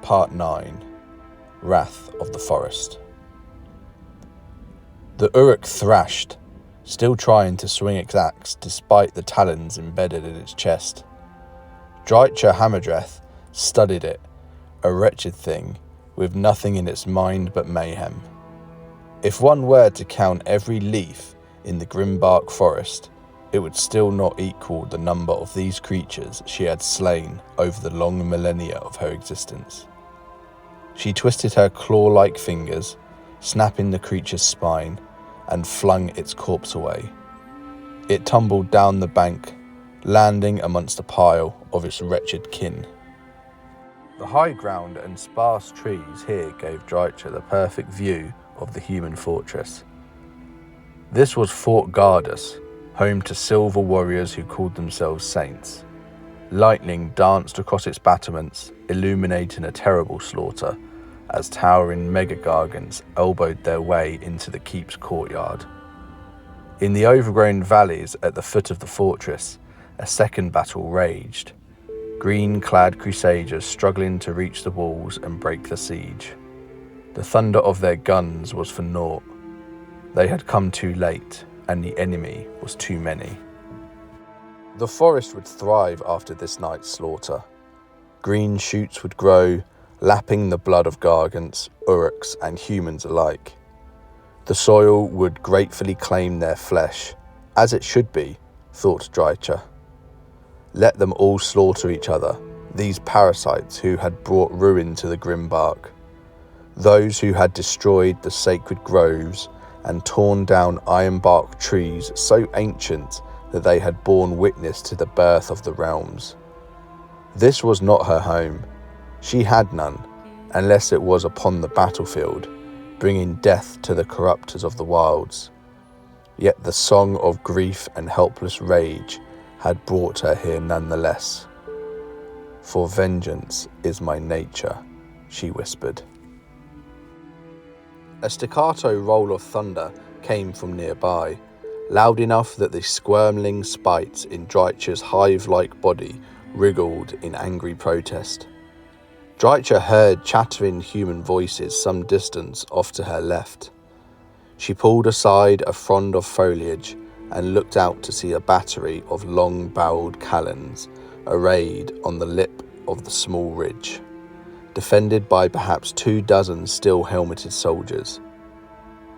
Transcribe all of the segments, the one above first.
Part 9. Wrath of the Forest. The Uruk thrashed, still trying to swing its axe despite the talons embedded in its chest. Drycha Hamadreth studied it, a wretched thing, with nothing in its mind but mayhem. If one were to count every leaf in the grimbark forest, it would still not equal the number of these creatures she had slain over the long millennia of her existence. She twisted her claw-like fingers, snapping the creature's spine, and flung its corpse away. It tumbled down the bank, landing amongst a pile of its wretched kin. The high ground and sparse trees here gave Drycha the perfect view of the human fortress. This was Fort Gardus, home to silver warriors who called themselves saints. Lightning danced across its battlements, illuminating a terrible slaughter, as towering mega-gargants elbowed their way into the keep's courtyard. In the overgrown valleys at the foot of the fortress, a second battle raged, green-clad crusaders struggling to reach the walls and break the siege. The thunder of their guns was for naught. They had come too late, and the enemy was too many. The forest would thrive after this night's slaughter. Green shoots would grow, lapping the blood of gargants, uruks, and humans alike. The soil would gratefully claim their flesh, as it should be, thought Drycha. Let them all slaughter each other, these parasites who had brought ruin to the grimbark. Those who had destroyed the sacred groves and torn down ironbark trees so ancient that they had borne witness to the birth of the realms. This was not her home. She had none, unless it was upon the battlefield, bringing death to the corruptors of the wilds. Yet the song of grief and helpless rage had brought her here nonetheless. For vengeance is my nature, she whispered. A staccato roll of thunder came from nearby, loud enough that the squirming spikes in Drycha's hive-like body wriggled in angry protest. Drycha heard chattering human voices some distance off to her left. She pulled aside a frond of foliage and looked out to see a battery of long-barreled cannons arrayed on the lip of the small ridge, defended by perhaps 24 still helmeted soldiers.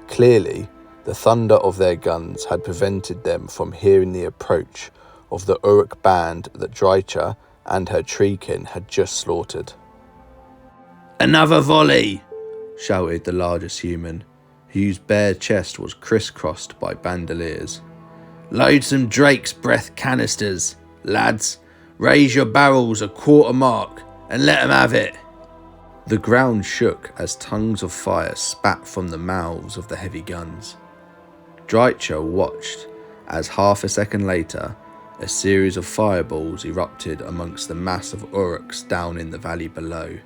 Clearly, the thunder of their guns had prevented them from hearing the approach of the Uruk band that Drycha and her treekin had just slaughtered. "Another volley!" shouted the largest human, whose bare chest was crisscrossed by bandoliers. "Load some Drake's breath canisters, lads. Raise your barrels a quarter mark and let 'em have it." The ground shook as tongues of fire spat from the mouths of the heavy guns. Drycha watched as half a second later, a series of fireballs erupted amongst the mass of uruks down in the valley below.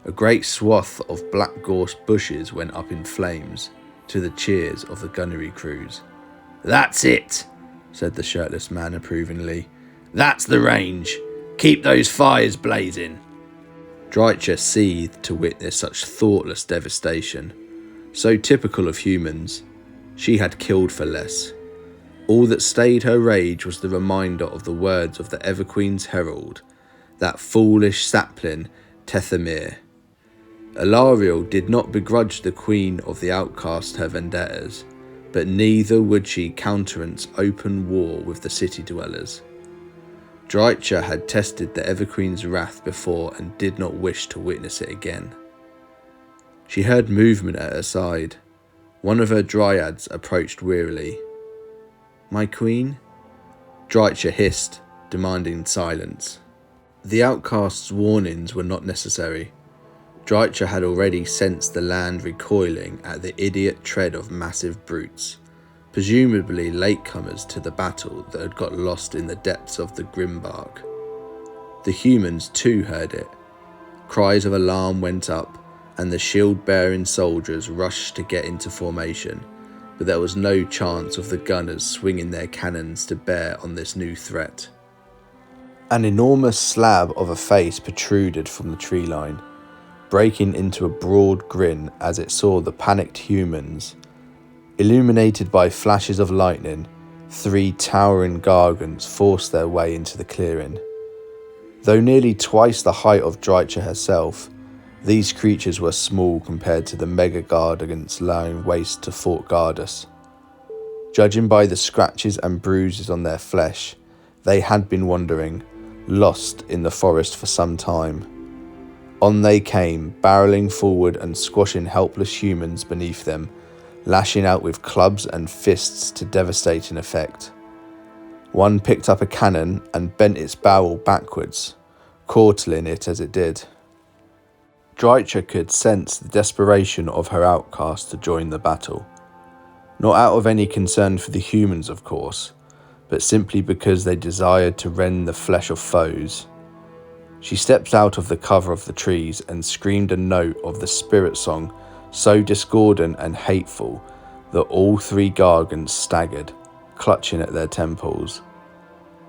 A great swath of black gorse bushes went up in flames to the cheers of the gunnery crews. "That's it," said the shirtless man approvingly. "That's the range. Keep those fires blazing." Drycha seethed to witness such thoughtless devastation. So typical of humans, she had killed for less. All that stayed her rage was the reminder of the words of the Everqueen's herald, that foolish sapling Tethamir. Alariel did not begrudge the Queen of the Outcast her vendettas, but neither would she countenance open war with the city dwellers. Drycha had tested the Everqueen's wrath before and did not wish to witness it again. She heard movement at her side. One of her dryads approached wearily. "My queen?" Drycha hissed, demanding silence. The outcast's warnings were not necessary. Drycha had already sensed the land recoiling at the idiot tread of massive brutes, presumably latecomers to the battle that had got lost in the depths of the grimbark. The humans too heard it. Cries of alarm went up, and the shield-bearing soldiers rushed to get into formation, but there was no chance of the gunners swinging their cannons to bear on this new threat. An enormous slab of a face protruded from the tree line. breaking into a broad grin as it saw the panicked humans. Illuminated by flashes of lightning, 3 towering gargants forced their way into the clearing. Though nearly twice the height of Drycha herself, these creatures were small compared to the mega gargants lying waste to Fort Gardus. Judging by the scratches and bruises on their flesh, they had been wandering, lost in the forest for some time. On they came, barreling forward and squashing helpless humans beneath them, lashing out with clubs and fists to devastating effect. One picked up a cannon and bent its barrel backwards, quarterling it as it did. Drycha could sense the desperation of her outcast to join the battle. Not out of any concern for the humans, of course, but simply because they desired to rend the flesh of foes. She stepped out of the cover of the trees and screamed a note of the spirit song so discordant and hateful that all 3 gargants staggered, clutching at their temples.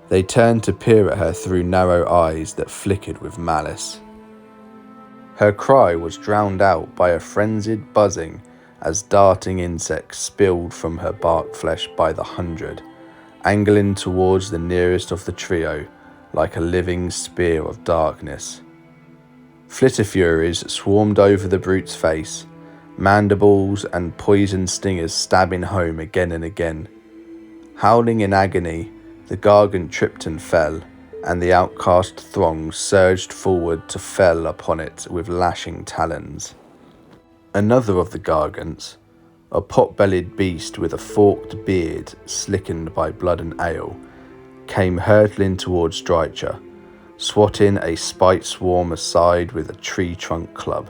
They turned to peer at her through narrow eyes that flickered with malice. Her cry was drowned out by a frenzied buzzing as darting insects spilled from her bark flesh by the 100, angling towards the nearest of the trio like a living spear of darkness. Flitterfuries swarmed over the brute's face, mandibles and poison stingers stabbing home again and again. Howling in agony, the gargant tripped and fell, and the outcast throng surged forward to fell upon it with lashing talons. Another of the gargants, a pot-bellied beast with a forked beard slickened by blood and ale, came hurtling towards Drycha, swatting a spite swarm aside with a tree trunk club.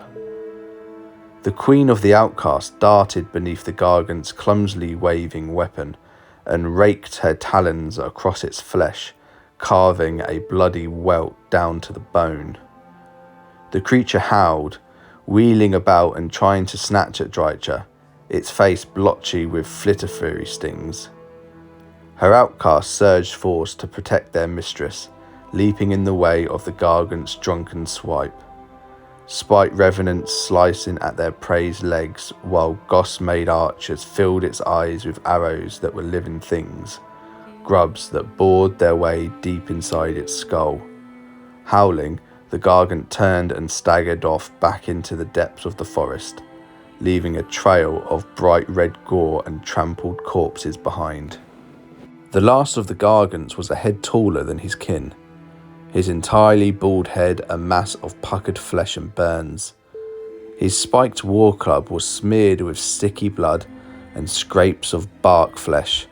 The queen of the outcast darted beneath the gargant's clumsily waving weapon and raked her talons across its flesh, carving a bloody welt down to the bone. The creature howled, wheeling about and trying to snatch at Drycha, its face blotchy with flitterfury stings. Her outcasts surged forth to protect their mistress, leaping in the way of the gargant's drunken swipe. Spite revenants slicing at their prey's legs, while goss-made archers filled its eyes with arrows that were living things, grubs that bored their way deep inside its skull. Howling, the gargant turned and staggered off back into the depths of the forest, leaving a trail of bright red gore and trampled corpses behind. The last of the gargants was a head taller than his kin, his entirely bald head a mass of puckered flesh and burns. His spiked war club was smeared with sticky blood and scrapes of bark flesh,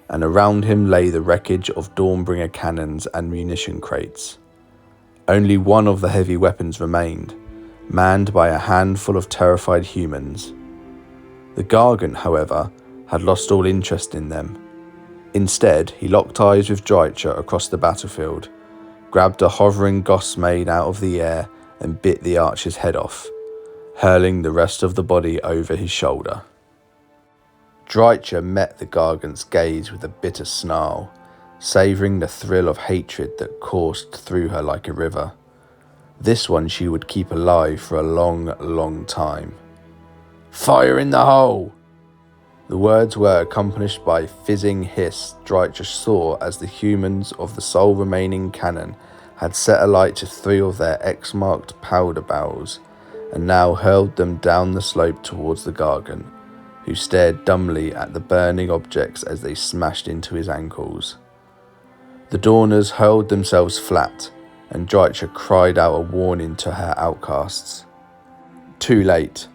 and around him lay the wreckage of Dawnbringer cannons and munition crates. Only one of the heavy weapons remained, manned by a handful of terrified humans. The gargant, however, had lost all interest in them. Instead, he locked eyes with Drycha across the battlefield, grabbed a hovering goss-maid out of the air and bit the archer's head off, hurling the rest of the body over his shoulder. Drycha met the gargant's gaze with a bitter snarl, savouring the thrill of hatred that coursed through her like a river. This one she would keep alive for a long, long time. "Fire in the hole!" The words were accompanied by a fizzing hiss Drycha saw as the humans of the sole remaining cannon had set alight to 3 of their X-marked powder barrels and now hurled them down the slope towards the gargant, who stared dumbly at the burning objects as they smashed into his ankles. The Dawners hurled themselves flat, and Drycha cried out a warning to her outcasts. Too late.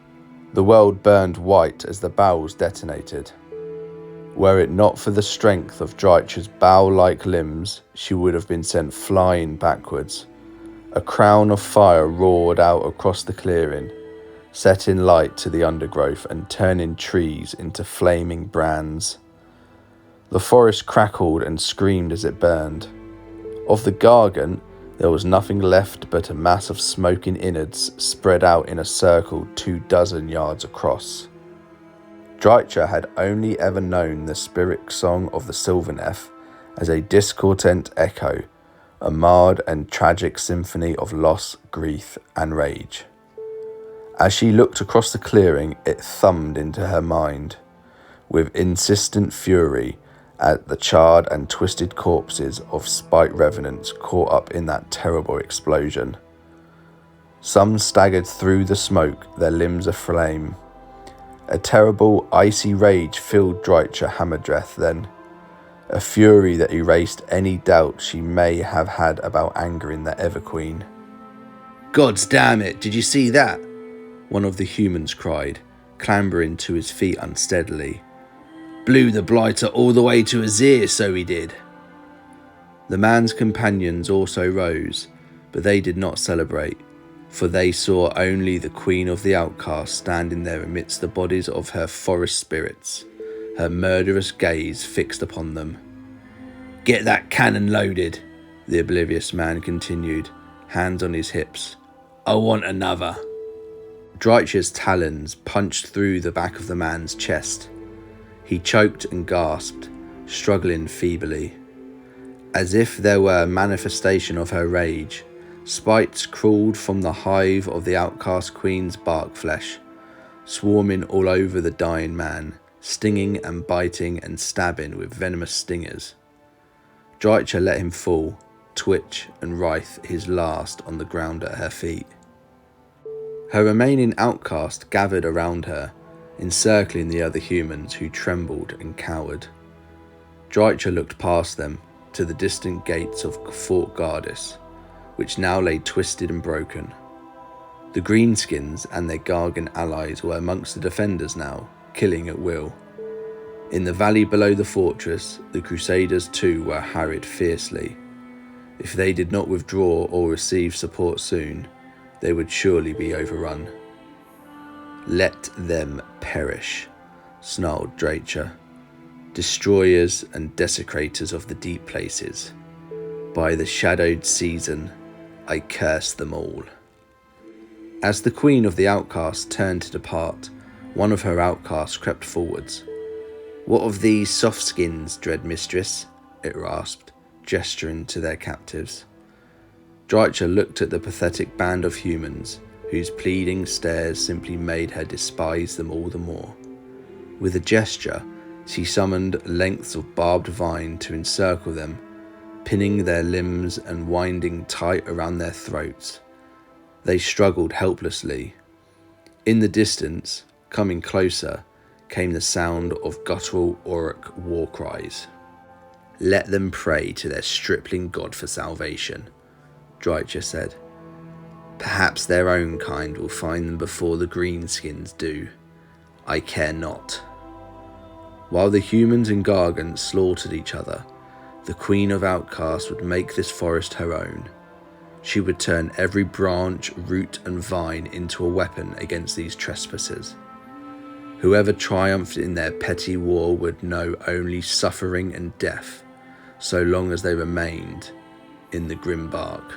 The world burned white as the barrels detonated. Were it not for the strength of Drycha's bow-like limbs, she would have been sent flying backwards. A crown of fire roared out across the clearing, setting light to the undergrowth and turning trees into flaming brands. The forest crackled and screamed as it burned. Of the gargant, there was nothing left but a mass of smoking innards spread out in a circle 24 yards across. Drycha had only ever known the spirit song of the Sylvaneth as a discordant echo, a marred and tragic symphony of loss, grief, and rage. As she looked across the clearing, it thumbed into her mind with insistent fury at the charred and twisted corpses of spite revenants caught up in that terrible explosion. Some staggered through the smoke, their limbs aflame. A terrible, icy rage filled Drycha Hamadreth then, a fury that erased any doubt she may have had about angering the Everqueen. "Gods damn it, did you see that?" one of the humans cried, clambering to his feet unsteadily. "Blew the blighter all the way to his ear, so he did." The man's companions also rose, but they did not celebrate, for they saw only the Queen of the Outcast standing there amidst the bodies of her forest spirits, her murderous gaze fixed upon them. "Get that cannon loaded," the oblivious man continued, hands on his hips. "I want another." Drycha's talons punched through the back of the man's chest. He choked and gasped, struggling feebly. As if there were a manifestation of her rage, spikes crawled from the hive of the outcast queen's bark flesh, swarming all over the dying man, stinging and biting and stabbing with venomous stingers. Drycha let him fall, twitch and writhe his last on the ground at her feet. Her remaining outcast gathered around her, encircling the other humans who trembled and cowered. Drycha looked past them to the distant gates of Fort Gardis, which now lay twisted and broken. The Greenskins and their Gargan allies were amongst the defenders now, killing at will. In the valley below the fortress, the Crusaders too were harried fiercely. If they did not withdraw or receive support soon, they would surely be overrun. "Let them perish," snarled Drycha. "Destroyers and desecrators of the deep places. By the shadowed season, I curse them all." As the Queen of the Outcasts turned to depart, one of her outcasts crept forwards. "What of these softskins, dread mistress?" it rasped, gesturing to their captives. Drycha looked at the pathetic band of humans, whose pleading stares simply made her despise them all the more. With a gesture, she summoned lengths of barbed vine to encircle them, pinning their limbs and winding tight around their throats. They struggled helplessly. In the distance, coming closer, came the sound of guttural Orc war cries. "Let them pray to their stripling god for salvation," Drycha said. "Perhaps their own kind will find them before the Greenskins do. I care not." While the humans and Gargants slaughtered each other, the Queen of Outcasts would make this forest her own. She would turn every branch, root and vine into a weapon against these trespassers. Whoever triumphed in their petty war would know only suffering and death, so long as they remained in the grim bark.